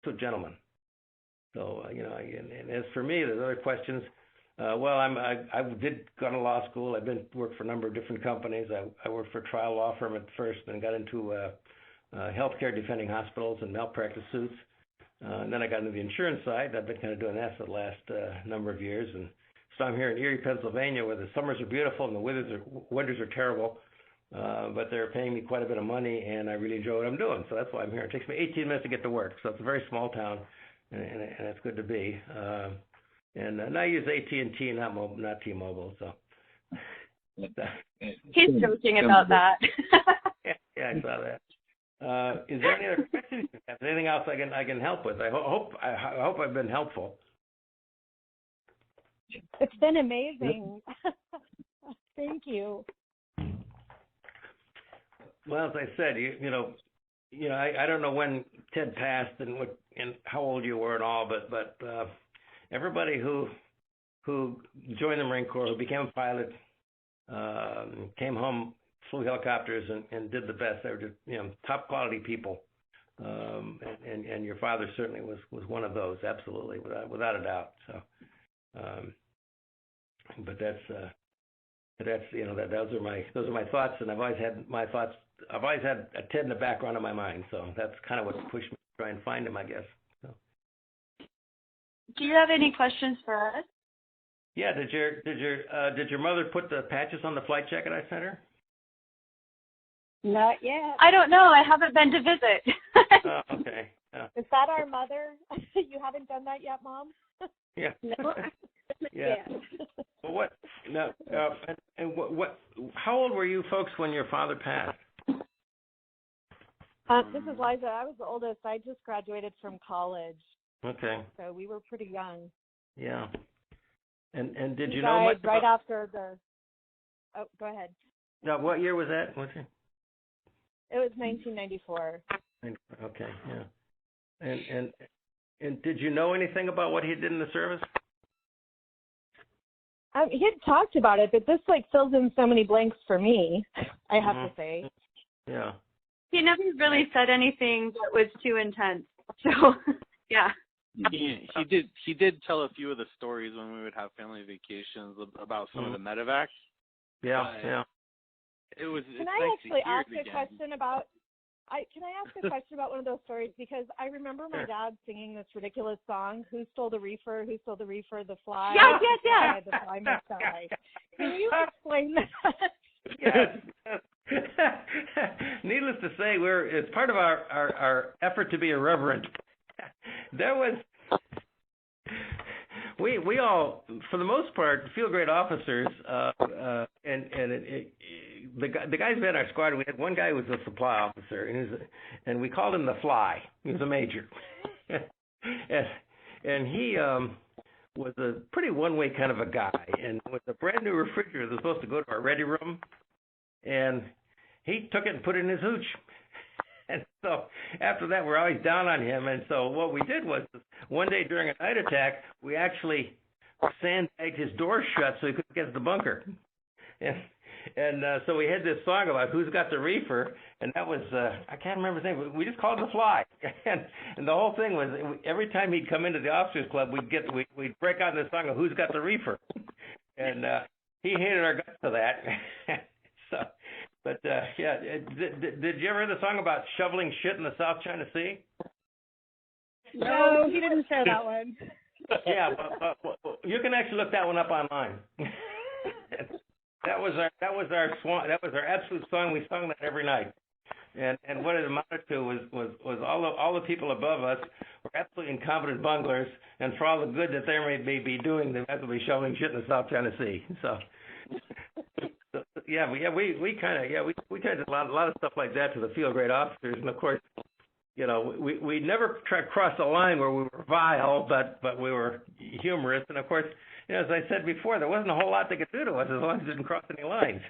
to a gentleman. So, and as for me, there's other questions. I did go to law school. I've worked for a number of different companies. I worked for a trial law firm at first, then got into healthcare defending hospitals and malpractice suits. And then I got into the insurance side. I've been kind of doing that for the last number of years. And so I'm here in Erie, Pennsylvania, where the summers are beautiful and the winters are terrible. But they're paying me quite a bit of money, and I really enjoy what I'm doing. So that's why I'm here. It takes me 18 minutes to get to work. So it's a very small town, and it's good to be. And I use AT&T, not T-Mobile. So he's joking about that. yeah, I saw that. Is there any other questions? Anything else I can help with? I hope I've been helpful. It's been amazing. Thank you. Well, as I said, I don't know when Ted passed and how old you were and all, but everybody who joined the Marine Corps, who became a pilot, came home, flew helicopters, and did the best. They were just top quality people, and your father certainly was one of those, absolutely, without a doubt. So, but those are my thoughts, and I've always had my thoughts. I've always had a Ted in the background of my mind, so that's kind of what pushed me to try and find him, I guess. So. Do you have any questions for us? Yeah, did your mother put the patches on the flight jacket I sent her? Not yet. I don't know. I haven't been to visit. Oh, okay. Yeah. Is that our mother? You haven't done that yet, Mom? Yeah. No. Yeah. Well, what? No. And what? How old were you folks when your father passed? This is Liza. I was the oldest. I just graduated from college. Okay. So we were pretty young. Yeah. And did He you know much right about... after the... Oh, go ahead. No, what year was that? What's it? It was 1994. Okay, yeah. And did you know anything about what he did in the service? He had talked about it, but this fills in so many blanks for me, I have to say. Yeah. He never really said anything that was too intense. So, yeah. He did tell a few of the stories when we would have family vacations about some of the medevacs. Yeah, yeah. Can I actually ask a question about? Can I ask a question about one of those stories? Because I remember my dad singing this ridiculous song, "Who Stole the Reefer? Who Stole the Reefer? The Fly." Yeah. The Fly Must Die. Can you explain that? Yes. Needless to say, it's part of our effort to be irreverent. There was. We all, for the most part, feel great officers, the guys we had in our squad. We had one guy who was a supply officer, and we called him the Fly. He was a major, and he was a pretty one-way kind of a guy. And with a brand new refrigerator that was supposed to go to our ready room, and he took it and put it in his hooch. And so after that, we're always down on him. And so what we did was one day during a night attack, we actually sandbagged his door shut so he couldn't get to the bunker. And so we had this song about who's got the reefer, and that was I can't remember his name. We just called him the Fly. And the whole thing was every time he'd come into the officers club, we'd break out this song of who's got the reefer, and he hated our guts for that. So. But, yeah, did you ever hear the song about shoveling shit in the South China Sea? No, he didn't share that one. Yeah, but you can actually look that one up online. That was our swan. That was our absolute song. We sung that every night. And what it amounted to was all the people above us were absolutely incompetent bunglers, and for all the good that they may be doing, they have to be shoveling shit in the South China Sea. So. We kind of did a lot of stuff like that to the field grade officers, and of course, we never tried to cross the line where we were vile, but we were humorous, and of course, as I said before, there wasn't a whole lot they could do to us as long as it didn't cross any lines.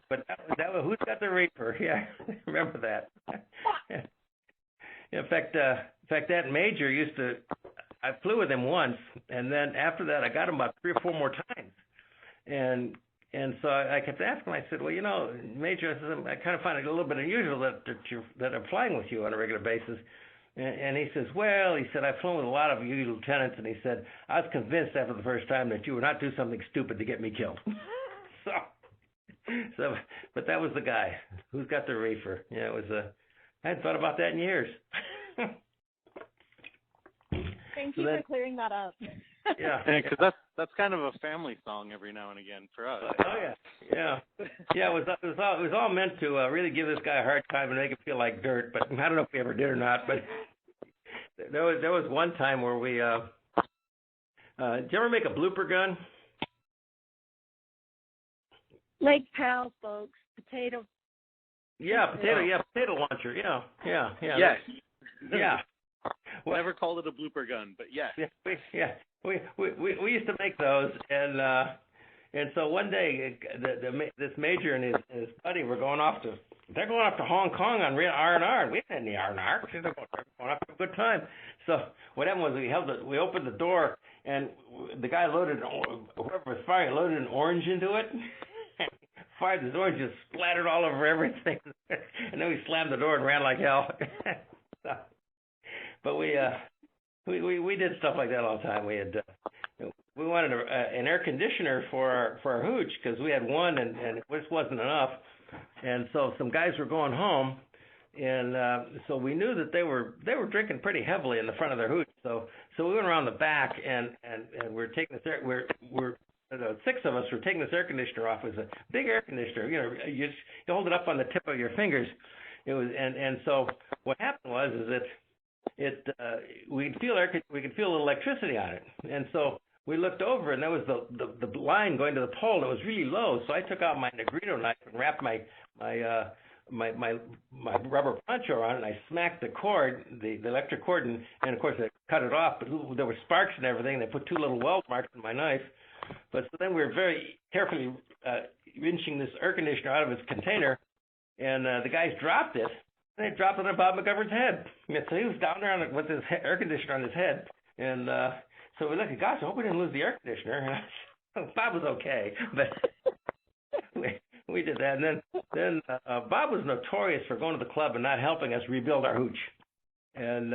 But that was who's got the reefer? Yeah, remember that. In fact, that major I flew with him once, and then after that, I got him about 3 or 4 more times, And so I kept asking him, I said, well, Major, I kind of find it a little bit unusual that I'm flying with you on a regular basis. And he says, well, he said, I've flown with a lot of you lieutenants, and he said, I was convinced after the first time that you would not do something stupid to get me killed. So, but that was the guy who's got the reefer. Yeah, it was I hadn't thought about that in years. Thank you for clearing that up. Yeah, because that's kind of a family song every now and again for us. Oh yeah. It was all meant to really give this guy a hard time and make him feel like dirt. But I don't know if we ever did or not. But there was one time where we. Did you ever make a blooper gun? Lake Powell, folks, potato. Yeah, potato launcher. Yeah. Yes. Yeah. Well, never called it a blooper gun, but yes. We used to make those, and so one day this major and his buddy were going off to Hong Kong on R&R, and we hadn't any R&R. They're going off to a good time. So what happened was we opened the door, and the guy whoever was firing loaded an orange into it. Fired this orange, just splattered all over everything, and then we slammed the door and ran like hell. But we did stuff like that all the time. We wanted an air conditioner for our hooch because we had one and it just wasn't enough. And so some guys were going home, and so we knew that they were drinking pretty heavily in the front of their hooch. So we went around the back and we're taking this we're 6 of us were taking this air conditioner off. It was a big air conditioner. You know, you hold it up on the tip of your fingers. It was and so what happened was we could feel a little electricity on it, and so we looked over, and there was the line going to the pole, and it was really low. So I took out my Negrito knife and wrapped my rubber poncho on it, and I smacked the cord, the electric cord, and of course I cut it off. But there were sparks and everything. They put 2 little weld marks in my knife. But so then we were very carefully wrenching this air conditioner out of its container, and the guys dropped it. They dropped it on Bob McGovern's head. So he was down there with his air conditioner on his head. And so we looked at, gosh, I hope we didn't lose the air conditioner. And Bob was okay. But we did that. And then Bob was notorious for going to the club and not helping us rebuild our hooch. And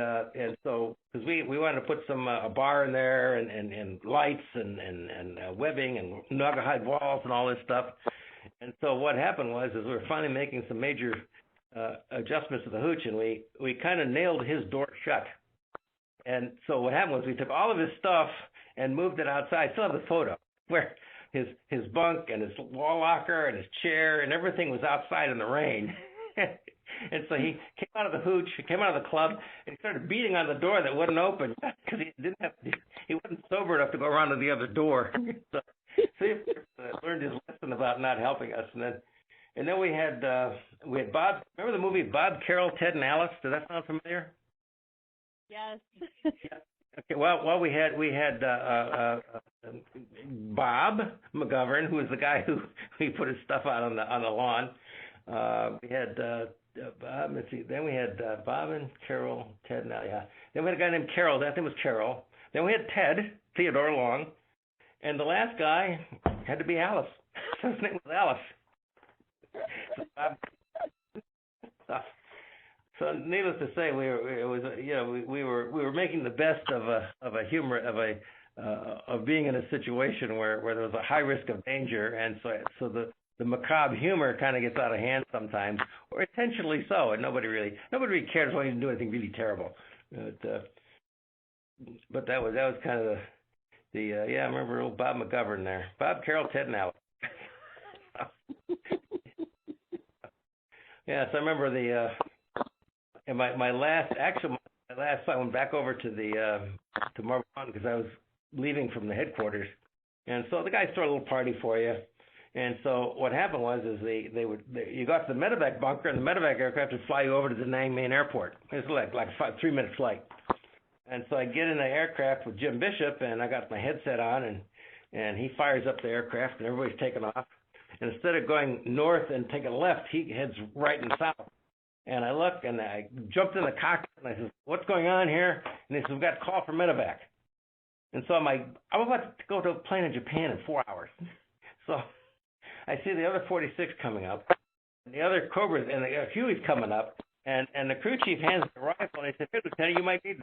so, because we wanted to put some a bar in there and lights and webbing and Naugahyde walls and all this stuff. And so what happened was we were finally making some major adjustments to the hooch, and we kind of nailed his door shut. And so what happened was we took all of his stuff and moved it outside. I still have the photo where his bunk and his wall locker and his chair and everything was outside in the rain. And so he came out of the hooch, he came out of the club, and he started beating on the door that wouldn't open because he wasn't sober enough to go around to the other door. So he learned his lesson about not helping us. And then we had Bob. Remember the movie Bob, Carol, Ted, and Alice? Does that sound familiar? Yes. Yeah. Okay. Well, we had Bob McGovern, who was the guy who put his stuff out on the lawn. We had Bob. Let's see. Then we had Bob and Carol, Ted, and yeah. Then we had a guy named Carol. That name was Carol. Then we had Ted, Theodore Long, and the last guy had to be Alice. So his name was Alice. So needless to say, we were making the best of being in a situation where there was a high risk of danger, and so the macabre humor kind of gets out of hand sometimes, or intentionally so, and nobody really cares when you do anything really terrible. But that was kind of the I remember old Bob McGovern there. Bob, Carol, Ted, and Alice. Yes, I remember my last I went back over to Marble Mountain because I was leaving from the headquarters, and so the guys throw a little party for you. And so what happened was you got to the medevac bunker, and the medevac aircraft would fly you over to Da Nang main airport. It was like a 3-minute flight. And so I get in the aircraft with Jim Bishop, and I got my headset on, and he fires up the aircraft, and everybody's taking off. And instead of going north and taking left, he heads right and south. And I look, and I jumped in the cockpit, and I said, "What's going on here?" And they said, "We've got a call from medevac." And so I'm about to go to a plane in Japan in 4 hours. So I see the other 46 coming up, and the other Cobras, and the Huey's coming up, And the crew chief hands the rifle, and he said, "Hey, Lieutenant, you might need